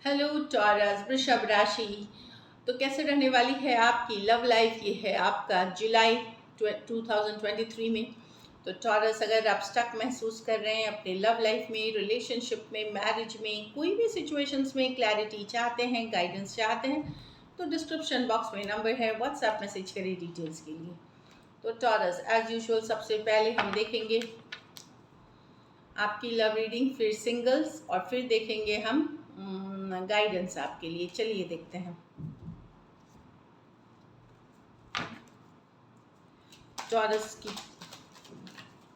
Hello taurus वृषभ राशि। तो कैसे रहने वाली है आपकी लव लाइफ? ये है आपका जुलाई 2023 में। तो टॉरस, अगर आप स्टक महसूस कर रहे हैं अपने लव लाइफ में, रिलेशनशिप में, मैरिज में, कोई भी सिचुएशंस में क्लैरिटी चाहते हैं, गाइडेंस चाहते हैं, तो डिस्क्रिप्शन बॉक्स में नंबर है, व्हाट्सएप मैसेज करिए डिटेल्स के लिए। तो टॉरस, एज यूजुअल सबसे पहले हम देखेंगे आपकी लव रीडिंग, फिर सिंगल्स, और फिर देखेंगे हम गाइडेंस आपके लिए। चलिए देखते हैं। टॉरस की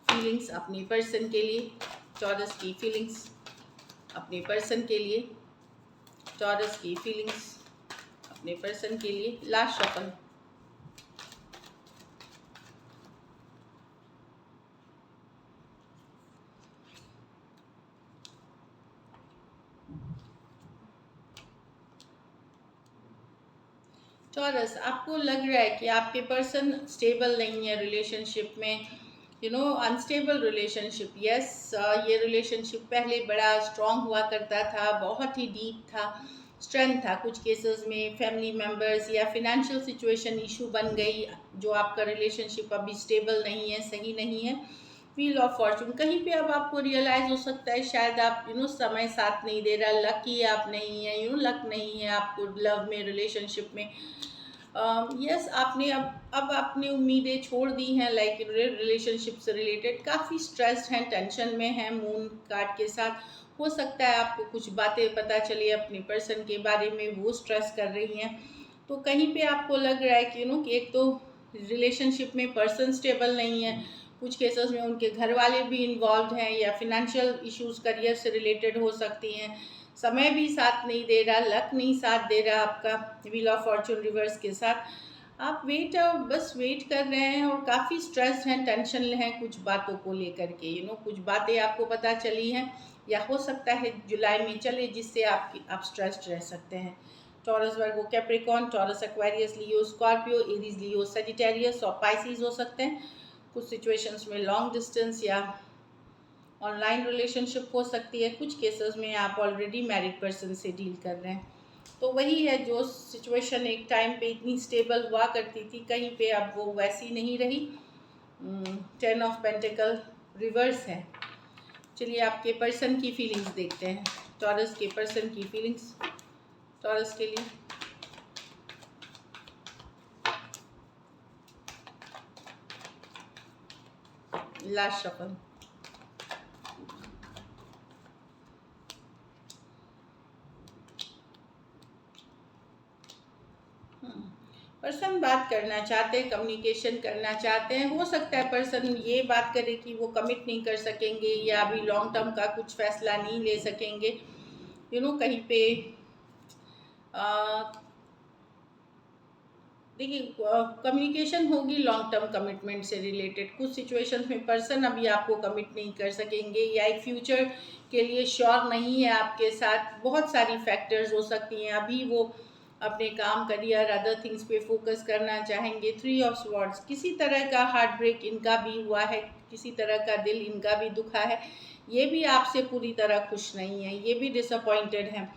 फीलिंग्स अपने पर्सन के लिए, टॉरस की फीलिंग्स अपने पर्सन के लिए, टॉरस की फीलिंग्स अपने पर्सन के लिए। Last shuffle. टॉरस, आपको लग रहा है कि आपके पर्सन स्टेबल नहीं है रिलेशनशिप में, अनस्टेबल रिलेशनशिप। यस, ये रिलेशनशिप पहले बड़ा स्ट्रांग हुआ करता था, बहुत ही डीप था, स्ट्रेंथ था। कुछ केसेस में फैमिली मेम्बर्स या फिनेंशियल सिचुएशन इशू बन गई, जो आपका रिलेशनशिप अभी स्टेबल नहीं है, सही नहीं है। व्हील ऑफ फॉर्चून, कहीं पे अब आपको रियलाइज हो सकता है शायद आप समय साथ नहीं दे रहा, लकी आप नहीं है, लक नहीं है आपको लव में, रिलेशनशिप में। यस, आपने अब आपने उम्मीदें छोड़ दी हैं, लाइक रिलेशनशिप से रिलेटेड काफ़ी स्ट्रेस्ड हैं, टेंशन में हैं मून कार्ड के साथ। हो सकता है आपको कुछ बातें पता चली अपने पर्सन के बारे में, वो स्ट्रेस कर रही हैं। तो कहीं पे आपको लग रहा है कि कि एक तो रिलेशनशिप में पर्सन स्टेबल नहीं है, कुछ केसेस में उनके घर वाले भी इन्वॉल्व हैं, या फिनेंशियल इश्यूज करियर से रिलेटेड हो सकती हैं। समय भी साथ नहीं दे रहा, लक नहीं साथ दे रहा आपका व्हील ऑफ फॉर्चून रिवर्स के साथ। आप बस वेट कर रहे हैं और काफ़ी स्ट्रेस हैं, टेंशन हैं कुछ बातों को लेकर के। कुछ बातें आपको पता चली हैं, या हो सकता है जुलाई में चले, जिससे आप स्ट्रेस्ड रह सकते हैं। टॉरस, वर्गो, कैप्रिकॉर्न, टॉरस, एक्वेरियस, लियो, स्कॉर्पियो, एरीज, लियो, सजिटेरियस और पाइसिस हो सकते हैं। कुछ सिचुएशंस में लॉन्ग डिस्टेंस या ऑनलाइन रिलेशनशिप हो सकती है। कुछ केसेस में आप ऑलरेडी मैरिड पर्सन से डील कर रहे हैं। तो वही है, जो सिचुएशन एक टाइम पे इतनी स्टेबल हुआ करती थी, कहीं पे अब वो वैसी नहीं रही। 10 ऑफ पेंटिकल रिवर्स है। चलिए आपके पर्सन की फीलिंग्स देखते हैं, टॉरस के पर्सन की फीलिंग्स टॉरस के लिए। Last shuffle. पर्सन बात करना चाहते हैं, कम्युनिकेशन करना चाहते हैं। हो सकता है पर्सन ये बात करे कि वो कमिट नहीं कर सकेंगे, या अभी लॉन्ग टर्म का कुछ फैसला नहीं ले सकेंगे। कहीं पे देखिए, कम्युनिकेशन होगी लॉन्ग टर्म कमिटमेंट से रिलेटेड। कुछ सिचुएशंस में पर्सन अभी आपको कमिट नहीं कर सकेंगे, या एक फ्यूचर के लिए श्योर नहीं है आपके साथ। बहुत सारी फैक्टर्स हो सकती हैं। अभी वो अपने काम, करियर, अदर थिंग्स पे फोकस करना चाहेंगे। 3 ऑफ स्वॉर्ड्स, किसी तरह का हार्ट ब्रेक इनका भी हुआ है, किसी तरह का दिल इनका भी दुखा है। ये भी आपसे पूरी तरह खुश नहीं है, ये भी डिसअपॉइंटेड हैं,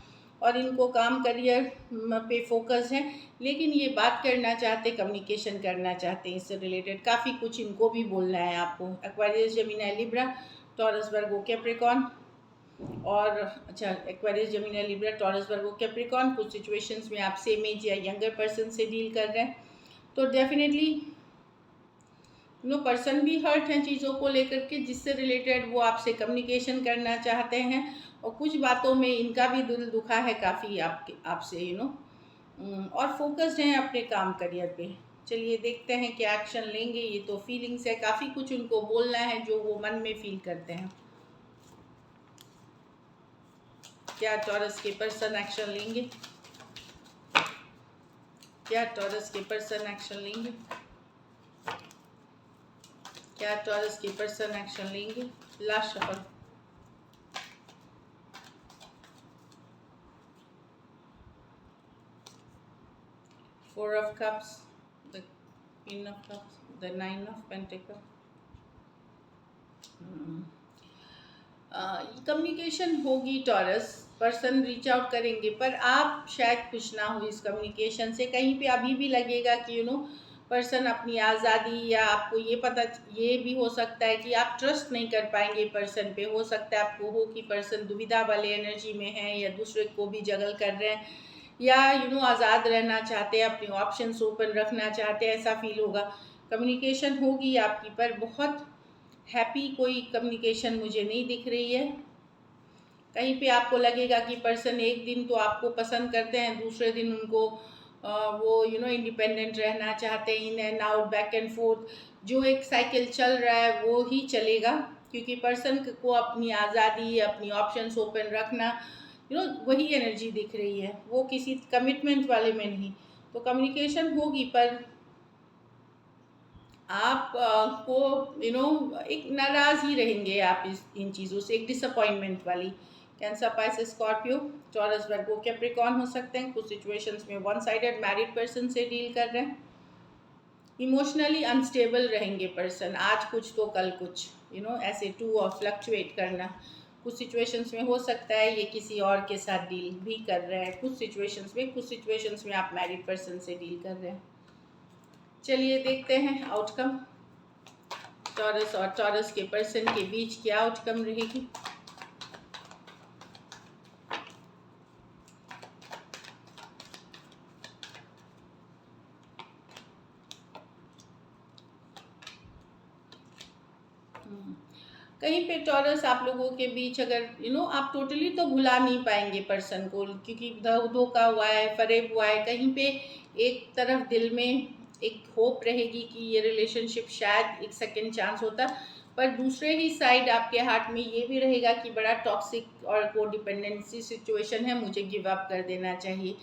और इनको काम, करियर पे फोकस है। लेकिन ये बात करना चाहते, कम्युनिकेशन करना चाहते हैं, इससे रिलेटेड काफ़ी कुछ इनको भी बोलना है आपको। एक्वेरियस, जेमिनी, लिब्रा, टॉरस, वर्गो, कैप्रिकॉर्न, और अच्छा, एक्वेरियस, जेमिनी, लिब्रा, टॉरस, वर्गो, कैप्रिकॉर्न। कुछ सिचुएशंस में आप सेम एज या यंगर पर्सन से डील कर रहे हैं, तो डेफिनेटली पर्सन भी हर्ट हैं चीज़ों को लेकर के, जिससे रिलेटेड वो आपसे कम्युनिकेशन करना चाहते हैं। और कुछ बातों में इनका भी दिल दुखा है काफ़ी आपके आपसे, और फोकस्ड हैं अपने काम, करियर पे। चलिए देखते हैं क्या एक्शन लेंगे। ये तो फीलिंग्स है, काफ़ी कुछ उनको बोलना है जो वो मन में फील करते हैं। क्या टॉरस के पर्सन एक्शन लेंगे? क्या टॉरस के पर्सन एक्शन लेंगे? क्या टॉरस के पर्सन एक्शन लेंगे? Last shuffle. Four of Cups, the Queen of Cups, the Nine of Pentacles. Communication होगी टॉरस, पर्सन रीच आउट करेंगे, पर आप शायद खुश ना हो इस कम्युनिकेशन से। कहीं पे अभी भी लगेगा कि पर्सन अपनी आज़ादी, या आपको ये भी हो सकता है कि आप ट्रस्ट नहीं कर पाएंगे पर्सन पे। हो सकता है आपको हो कि पर्सन दुविधा वाले एनर्जी में है, या दूसरे को भी जगल कर रहे हैं, या आज़ाद रहना चाहते हैं, अपने ऑप्शंस ओपन रखना चाहते हैं, ऐसा फील होगा। कम्युनिकेशन होगी आपकी, पर बहुत हैप्पी कोई कम्युनिकेशन मुझे नहीं दिख रही है। कहीं पे आपको लगेगा कि पर्सन एक दिन तो आपको पसंद करते हैं, दूसरे दिन उनको वो इंडिपेंडेंट रहना चाहते हैं, in and out, back and fourth. जो एक साइकिल चल रहा है वो ही चलेगा, क्योंकि पर्सन को अपनी आज़ादी, अपनी ऑप्शंस ओपन रखना, वही एनर्जी दिख रही है, वो किसी कमिटमेंट वाले में नहीं। तो कम्युनिकेशन होगी, पर आप को एक नाराज़ ही रहेंगे आप इन चीज़ों से, एक डिसअपॉइंटमेंट वाली। कैंसर, पाइसेस, स्कॉर्पियो, टॉरस, वर्गो, कैप्रिकॉर्न हो सकते हैं। कुछ सिचुएशंस में वन साइडेड मैरिड पर्सन से डील कर रहे हैं। इमोशनली अनस्टेबल रहेंगे पर्सन, आज कुछ तो कल कुछ, ऐसे टू और फ्लक्चुएट करना। कुछ सिचुएशंस में हो सकता है ये किसी और के साथ डील भी कर रहे हैं, कुछ सिचुएशंस में आप मैरिड पर्सन से डील कर रहे हैं। चलिए देखते हैं आउटकम। टॉरस और टॉरस के पर्सन के बीच क्या आउटकम रहेगी। कहीं पे टॉरस आप लोगों के बीच, अगर आप टोटली तो भुला नहीं पाएंगे पर्सन को, क्योंकि धोखा हुआ है, फरेब हुआ है। कहीं पे एक तरफ दिल में एक होप रहेगी कि ये रिलेशनशिप शायद एक सेकंड चांस होता, पर दूसरे ही साइड आपके हार्ट में ये भी रहेगा कि बड़ा टॉक्सिक और कोडिपेंडेंसी सिचुएशन है, मुझे गिव अप कर देना चाहिए।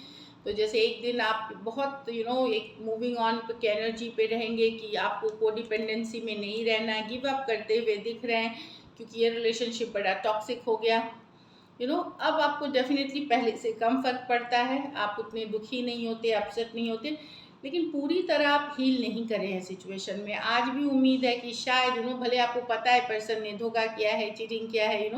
तो जैसे एक दिन आप बहुत एक मूविंग ऑन की एनर्जी पे रहेंगे कि आपको कोडिपेंडेंसी में नहीं रहना है, गिव अप करते हुए दिख रहे हैं, क्योंकि ये रिलेशनशिप बड़ा टॉक्सिक हो गया। अब आपको डेफिनेटली पहले से कम फर्क पड़ता है, आप उतने दुखी नहीं होते, अपसेट नहीं होते, लेकिन पूरी तरह आप हील नहीं करे हैं सिचुएशन में। आज भी उम्मीद है कि शायद भले आपको पता है पर्सन ने धोखा किया है, चीटिंग किया है,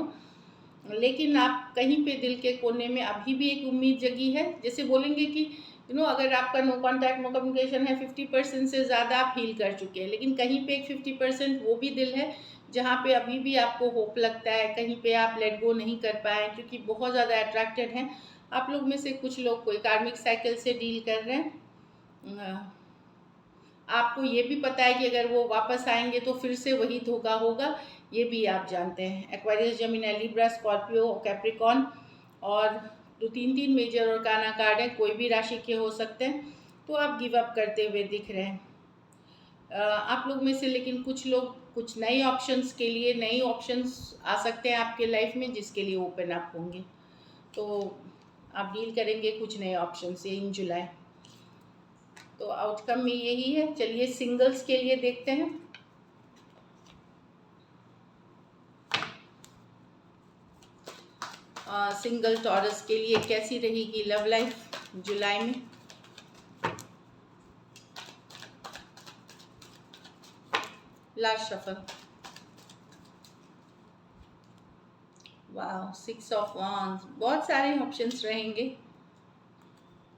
लेकिन आप कहीं पे दिल के कोने में अभी भी एक उम्मीद जगी है। जैसे बोलेंगे कि अगर आपका नो कॉन्टैक्ट, नो कम्युनिकेशन है, 50% से ज़्यादा आप हील कर चुके हैं, लेकिन कहीं पे एक 50% वो भी दिल है जहाँ पे अभी भी आपको होप लगता है, कहीं पे आप लेट गो नहीं कर पाए, क्योंकि बहुत ज़्यादा अट्रैक्टेड हैं। आप लोग में से कुछ लोग कोई कार्मिक साइकिल से डील कर रहे हैं। आपको ये भी पता है कि अगर वो वापस आएंगे तो फिर से वही धोखा होगा, ये भी आप जानते हैं। Aquarius, Gemini, Libra, Scorpio, Capricorn, और तो तीन मेजर और काना कार्ड है, कोई भी राशि के हो सकते हैं। तो आप गिव अप करते हुए दिख रहे हैं। आप लोग में से लेकिन कुछ लोग कुछ नए ऑप्शंस के लिए, नए ऑप्शंस आ सकते हैं आपके लाइफ में, जिसके लिए ओपन अप होंगे। तो आप डील करेंगे कुछ नए ऑप्शन से इन जुलाई। तो आउटकम में यही है। चलिए सिंगल्स के लिए देखते हैं। सिंगल टॉरस के लिए कैसी रहेगी लव लाइफ जुलाई में। Last shuffle. वाह, 6 ऑफ वांड्स, बहुत सारे ऑप्शंस रहेंगे।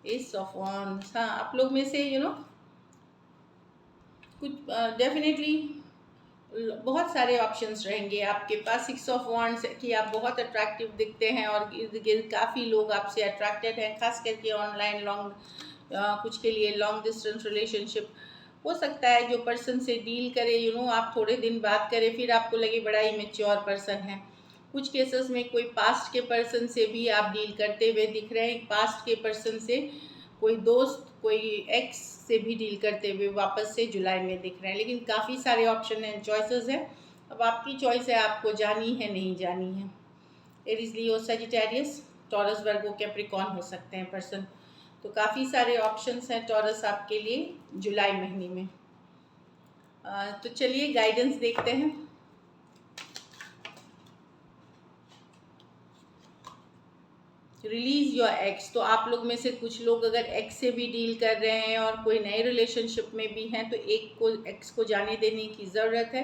एस ऑफ वांड्स, हाँ आप लोग में से कुछ डेफिनेटली बहुत सारे ऑप्शंस रहेंगे आपके पास। 6 ऑफ वांड्स कि आप बहुत अट्रैक्टिव दिखते हैं, और इर्द गिर्द काफ़ी लोग आपसे अट्रैक्टेड हैं, खास करके ऑनलाइन लॉन्ग कुछ के लिए लॉन्ग डिस्टेंस रिलेशनशिप हो सकता है। जो पर्सन से डील करे, आप थोड़े दिन बात करें, फिर आपको लगे बड़ा ही मैच्योर पर्सन है। कुछ केसेस में कोई पास्ट के पर्सन से भी आप डील करते हुए दिख रहे हैं। पास्ट के पर्सन से कोई दोस्त, कोई एक्स से भी डील करते हुए वापस से जुलाई में दिख रहे हैं। लेकिन काफ़ी सारे ऑप्शन हैं, चॉइसेस हैं। अब आपकी चॉइस है, आपको जानी है नहीं जानी है। एरीज, लियो, सजिटेरियस, टॉरस, वर्गो, कैप्रिकॉर्न हो सकते हैं पर्सन। तो काफ़ी सारे ऑप्शंस हैं टॉरस आपके लिए जुलाई महीने में। तो चलिए गाइडेंस देखते हैं। Release your x. तो आप लोग में से कुछ लोग अगर एक्स से भी डील कर रहे हैं और कोई नए रिलेशनशिप में भी हैं, तो एक को एक्स को जाने देने की ज़रूरत है।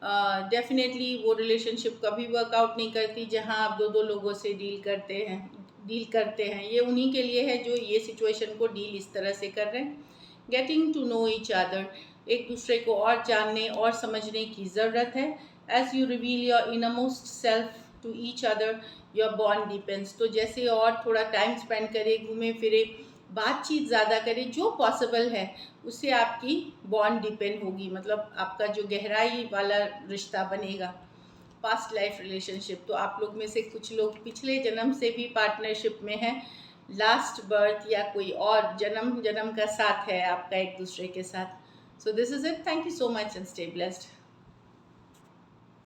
डेफिनेटली वो रिलेशनशिप कभी वर्कआउट नहीं करती जहाँ आप दो दो लोगों से डील करते हैं। ये उन्हीं के लिए है जो ये सिचुएशन को डील इस तरह से कर रहे हैं। Getting to know each other, एक दूसरे को और जानने और समझने की ज़रूरत है। As you reveal your innermost self to each other, your bond depends. तो जैसे और थोड़ा टाइम स्पेंड करें, घूमे फिरे, बातचीत ज़्यादा करें, जो पॉसिबल है उससे आपकी बॉन्ड डिपेंड होगी, मतलब आपका जो गहराई वाला रिश्ता बनेगा। पास्ट लाइफ रिलेशनशिप, तो आप लोग में से कुछ लोग पिछले जन्म से भी पार्टनरशिप में हैं, लास्ट बर्थ या कोई और जन्म जन्म का साथ है आपका एक दूसरे के साथ। So this is it, thank you so much and stay blessed.